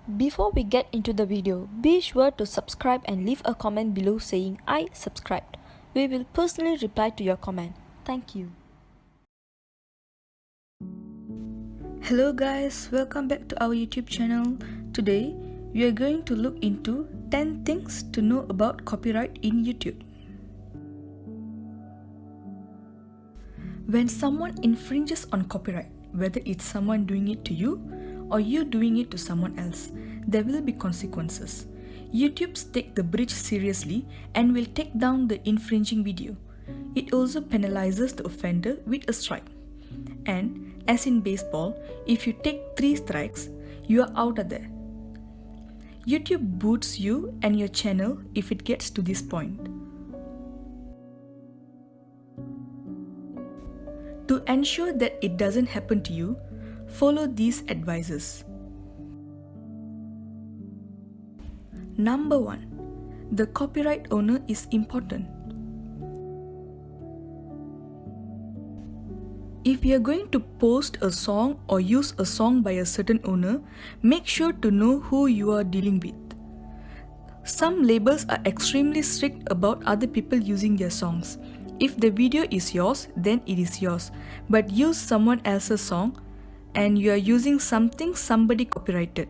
Before we get into the video, be sure to subscribe and leave a comment below saying I subscribed. We will personally reply to your comment. Thank you. Hello guys, welcome back to our YouTube channel. Today, we are going to look into 10 things to know about copyright in YouTube. When someone infringes on copyright, whether it's someone doing it to you or you doing it to someone else, there will be consequences. YouTube takes the breach seriously and will take down the infringing video. It also penalizes the offender with a strike. And as in baseball, if you take 3 strikes, you are out of there. YouTube boots you and your channel if it gets to this point. To ensure that it doesn't happen to you, follow these advices. Number 1. The copyright owner is important. If you are going to post a song or use a song by a certain owner, make sure to know who you are dealing with. Some labels are extremely strict about other people using their songs. If the video is yours, then it is yours. But use someone else's song and you are using something somebody copyrighted.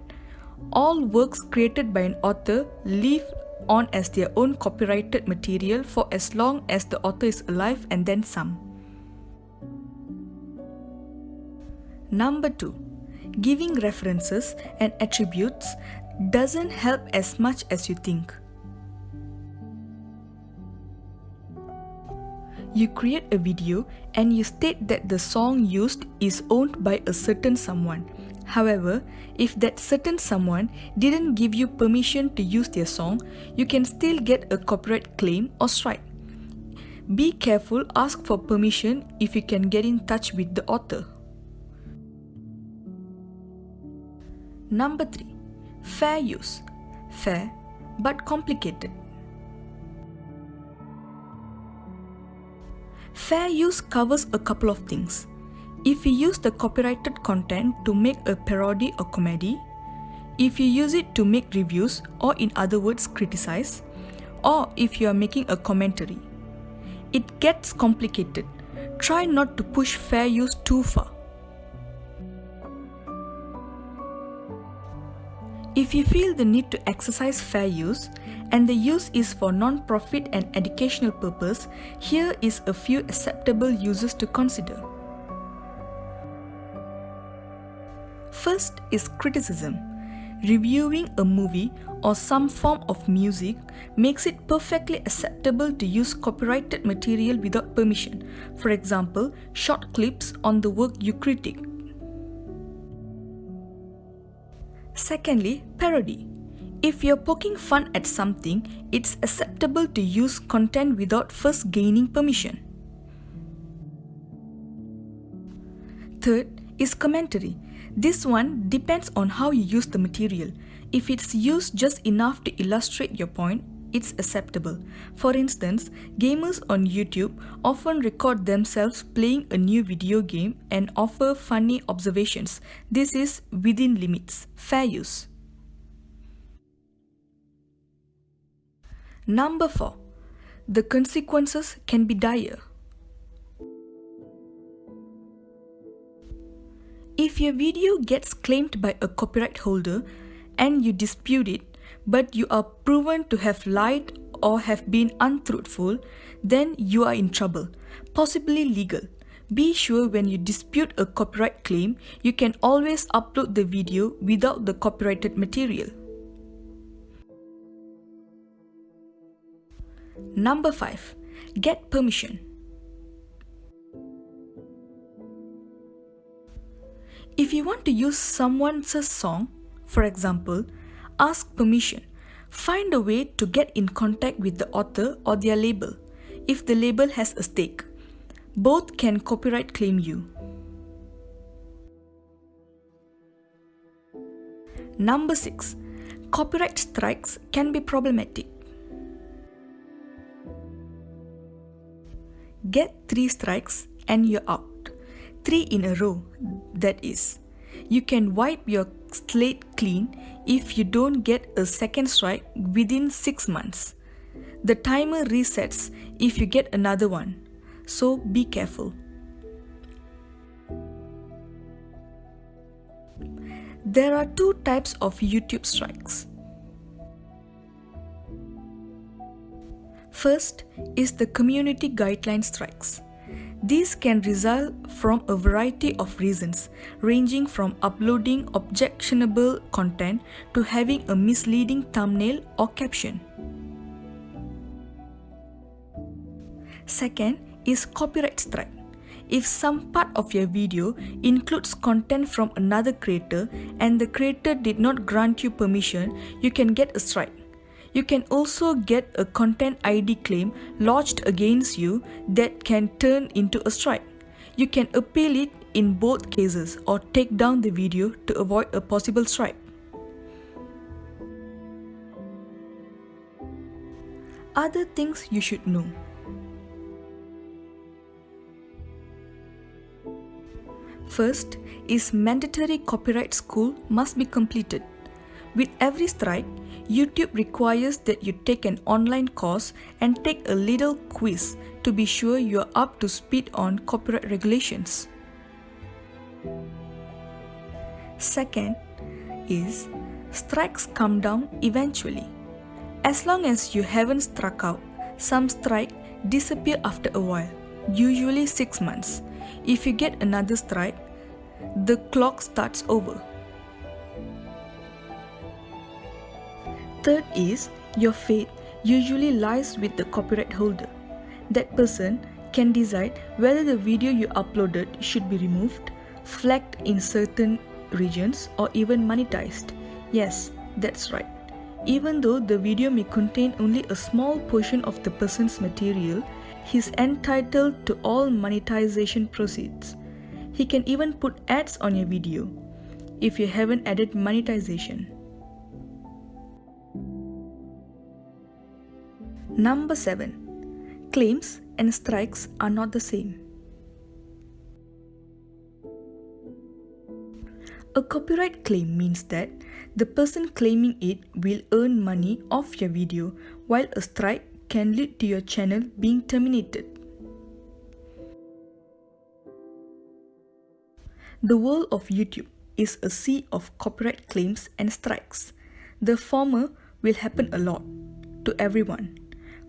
All works created by an author live on as their own copyrighted material for as long as the author is alive and then some. Number 2. Giving references and attributes doesn't help as much as you think. You create a video and you state that the song used is owned by a certain someone. However, if that certain someone didn't give you permission to use their song, you can still get a copyright claim or strike. Be careful, ask for permission if you can get in touch with the author. Number 3. Fair use. Fair but complicated. Fair use covers a couple of things. If you use the copyrighted content to make a parody or comedy, if you use it to make reviews or in other words criticize, or if you are making a commentary. It gets complicated. Try not to push fair use too far. If you feel the need to exercise fair use and the use is for non-profit and educational purpose, here is a few acceptable uses to consider. First is criticism. Reviewing a movie or some form of music makes it perfectly acceptable to use copyrighted material without permission. For example, short clips on the work you critique. Secondly, parody. If you're poking fun at something, it's acceptable to use content without first gaining permission. Third is commentary. This one depends on how you use the material. If it's used just enough to illustrate your point, it's acceptable. For instance, gamers on YouTube often record themselves playing a new video game and offer funny observations. This is within limits. Fair use. Number 4. The consequences can be dire. If your video gets claimed by a copyright holder and you dispute it, but you are proven to have lied or have been untruthful, then you are in trouble, possibly legal. Be sure when you dispute a copyright claim, you can always upload the video without the copyrighted material. Number 5. Get permission. If you want to use someone's song, for example, ask permission. Find a way to get in contact with the author or their label, if the label has a stake. Both can copyright claim you. Number 6. Copyright strikes can be problematic. Get 3 strikes and you're out. 3 in a row, that is. You can wipe your slate clean if you don't get a second strike within 6 months. The timer resets if you get another one, so be careful. There are two types of YouTube strikes. First is the community guideline strikes. These can result from a variety of reasons, ranging from uploading objectionable content to having a misleading thumbnail or caption. Second is copyright strike. If some part of your video includes content from another creator and the creator did not grant you permission, you can get a strike. You can also get a content ID claim lodged against you that can turn into a strike. You can appeal it in both cases or take down the video to avoid a possible strike. Other things you should know. First is mandatory copyright school must be completed. With every strike, YouTube requires that you take an online course and take a little quiz to be sure you are up to speed on copyright regulations. Second is strikes come down eventually. As long as you haven't struck out, some strikes disappear after a while, usually 6 months. If you get another strike, the clock starts over. Third is your fate usually lies with the copyright holder. That person can decide whether the video you uploaded should be removed, flagged in certain regions, or even monetized. Yes, that's right. Even though the video may contain only a small portion of the person's material, he's entitled to all monetization proceeds. He can even put ads on your video if you haven't added monetization. Number 7. Claims and strikes are not the same. A copyright claim means that the person claiming it will earn money off your video, while a strike can lead to your channel being terminated. The world of YouTube is a sea of copyright claims and strikes. The former will happen a lot to everyone,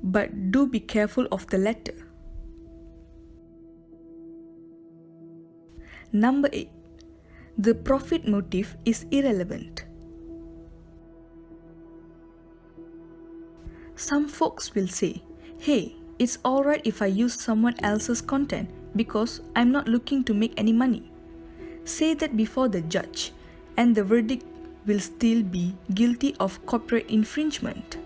but do be careful of the latter. Number 8. The profit motive is irrelevant. Some folks will say, "Hey, it's alright if I use someone else's content because I'm not looking to make any money." Say that before the judge, and the verdict will still be guilty of copyright infringement.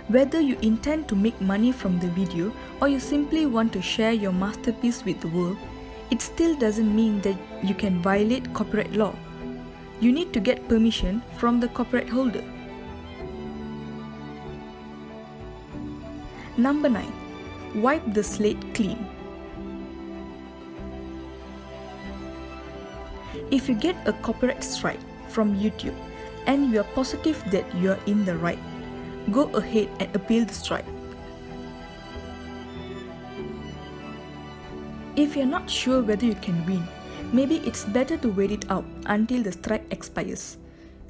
Whether you intend to make money from the video or you simply want to share your masterpiece with the world, it still doesn't mean that you can violate copyright law. You need to get permission from the copyright holder. Number 9. Wipe the slate clean. If you get a copyright strike from YouTube and you are positive that you are in the right, go ahead and appeal the strike. If you're not sure whether you can win, maybe it's better to wait it out until the strike expires.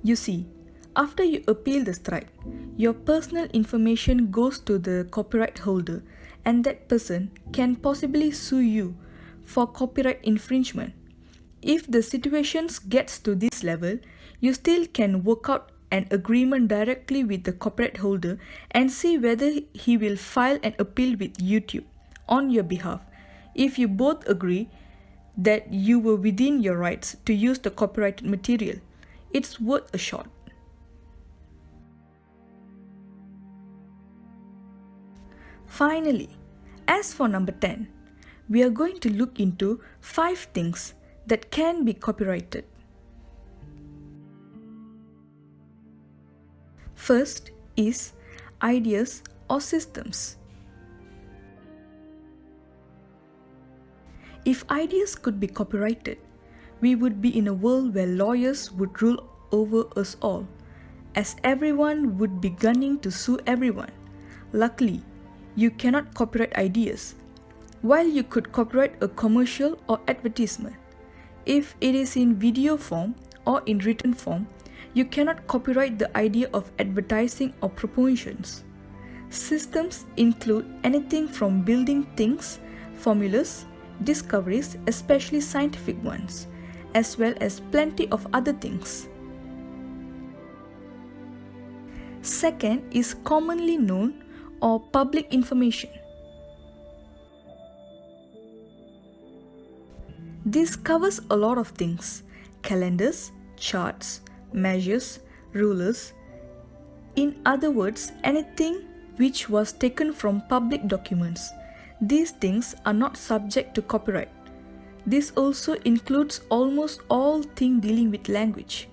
You see, after you appeal the strike, your personal information goes to the copyright holder, and that person can possibly sue you for copyright infringement. If the situation gets to this level, you still can work out an agreement directly with the copyright holder and see whether he will file an appeal with YouTube on your behalf. If you both agree that you were within your rights to use the copyrighted material, it's worth a shot. Finally, as for number 10, we are going to look into 5 things that can be copyrighted. First is ideas or systems. If ideas could be copyrighted, we would be in a world where lawyers would rule over us all, as everyone would be gunning to sue everyone. Luckily, you cannot copyright ideas, while you could copyright a commercial or advertisement. If it is in video form or in written form, you cannot copyright the idea of advertising or promotions. Systems include anything from building things, formulas, discoveries, especially scientific ones, as well as plenty of other things. Second is commonly known or public information. This covers a lot of things: calendars, charts, measures, rulers. In other words, anything which was taken from public documents. These things are not subject to copyright. This also includes almost all things dealing with language.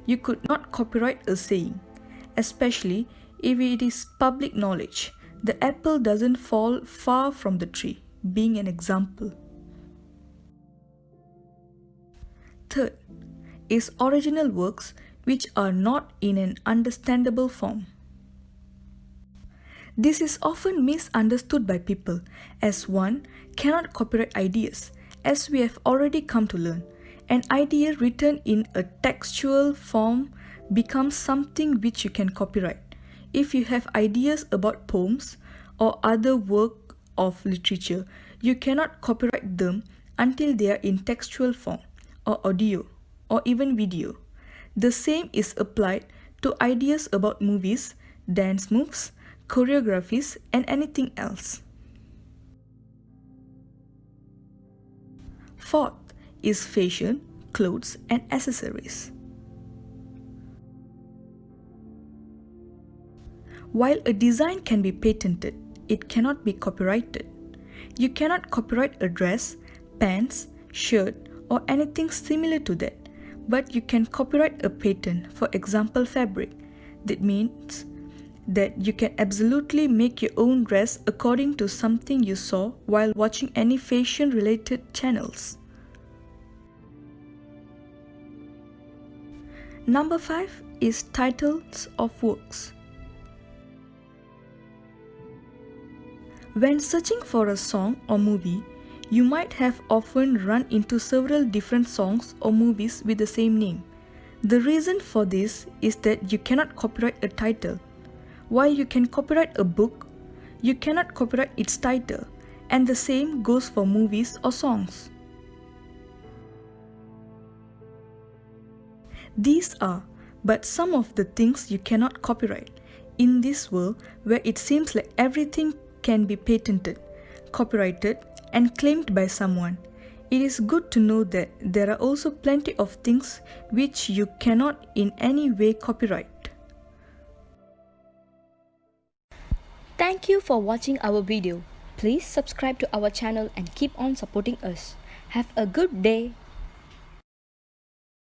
You could not copyright a saying, especially if it is public knowledge. The apple doesn't fall far from the tree, being an example. Third is original works which are not in an understandable form. This is often misunderstood by people, as one cannot copyright ideas, as we have already come to learn. An idea written in a textual form becomes something which you can copyright. If you have ideas about poems or other work of literature, you cannot copyright them until they are in textual form, or audio, or even video. The same is applied to ideas about movies, dance moves, choreographies, and anything else. Fourth is fashion, clothes, and accessories. While a design can be patented, it cannot be copyrighted. You cannot copyright a dress, pants, shirt, or anything similar to that, but you can copyright a patent, for example fabric. That means that you can absolutely make your own dress according to something you saw while watching any fashion related channels. Number 5 is titles of works. When searching for a song or movie, you might have often run into several different songs or movies with the same name. The reason for this is that you cannot copyright a title. While you can copyright a book, you cannot copyright its title, and the same goes for movies or songs. These are but some of the things you cannot copyright. In this world where it seems like everything can be patented, copyrighted, and claimed by someone, it is good to know that there are also plenty of things which you cannot in any way copyright. Thank you for watching our video. Please subscribe to our channel and keep on supporting us. Have a good day.